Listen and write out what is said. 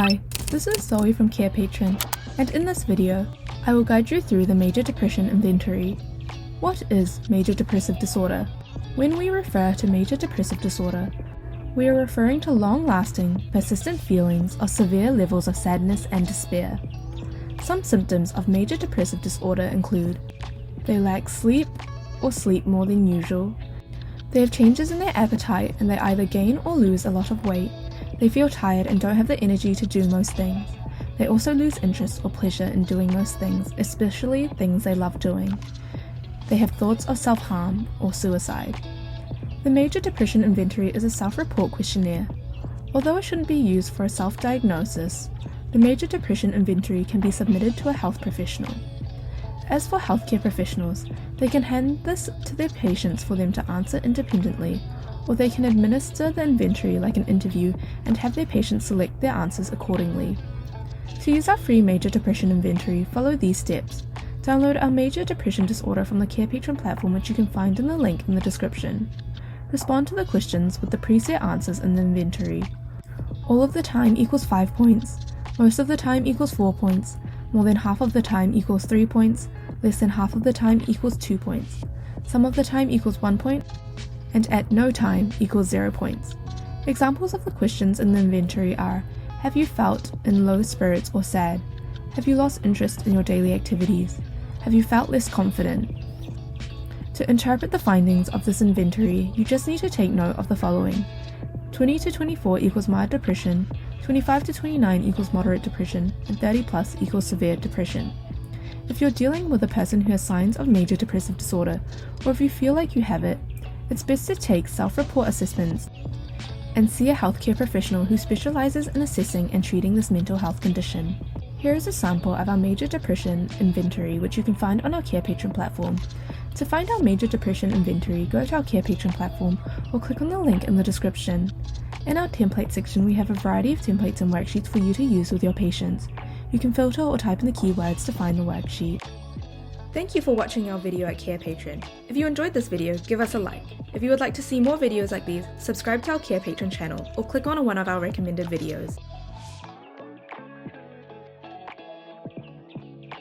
Hi, this is Zoe from Carepatron, and in this video, I will guide you through the major depression inventory. What is major depressive disorder? When we refer to major depressive disorder, we are referring to long-lasting, persistent feelings of severe levels of sadness and despair. Some symptoms of major depressive disorder include they lack sleep or sleep more than usual, they have changes in their appetite and they either gain or lose a lot of weight, they feel tired and don't have the energy to do most things. They also lose interest or pleasure in doing most things, especially things they love doing. They have thoughts of self-harm or suicide. The Major Depression Inventory is a self-report questionnaire. Although it shouldn't be used for a self-diagnosis, the Major Depression Inventory can be submitted to a health professional. As for healthcare professionals, they can hand this to their patients for them to answer independently, or they can administer the inventory like an interview and have their patients select their answers accordingly. To use our free Major Depression Inventory, follow these steps. Download our Major Depression Disorder from the Carepatron platform, which you can find in the link in the description. Respond to the questions with the preset answers in the inventory. All of the time equals 5 points, most of the time equals 4 points, more than half of the time equals 3 points, less than half of the time equals 2 points, some of the time equals 1 point, and at no time equals 0 points. Examples of the questions in the inventory are: have you felt in low spirits or sad? Have you lost interest in your daily activities? Have you felt less confident? To interpret the findings of this inventory, you just need to take note of the following. 20 to 24 equals mild depression, 25 to 29 equals moderate depression, and 30 plus equals severe depression. If you're dealing with a person who has signs of major depressive disorder, or if you feel like you have it, it's best to take self-report assessments and see a healthcare professional who specializes in assessing and treating this mental health condition. Here is a sample of our Major Depression Inventory, which you can find on our Carepatron platform. To find our Major Depression Inventory, go to our Carepatron platform or click on the link in the description. In our template section, we have a variety of templates and worksheets for you to use with your patients. You can filter or type in the keywords to find the worksheet. Thank you for watching our video at Carepatron. If you enjoyed this video, give us a like. If you would like to see more videos like these, subscribe to our Carepatron channel or click on one of our recommended videos.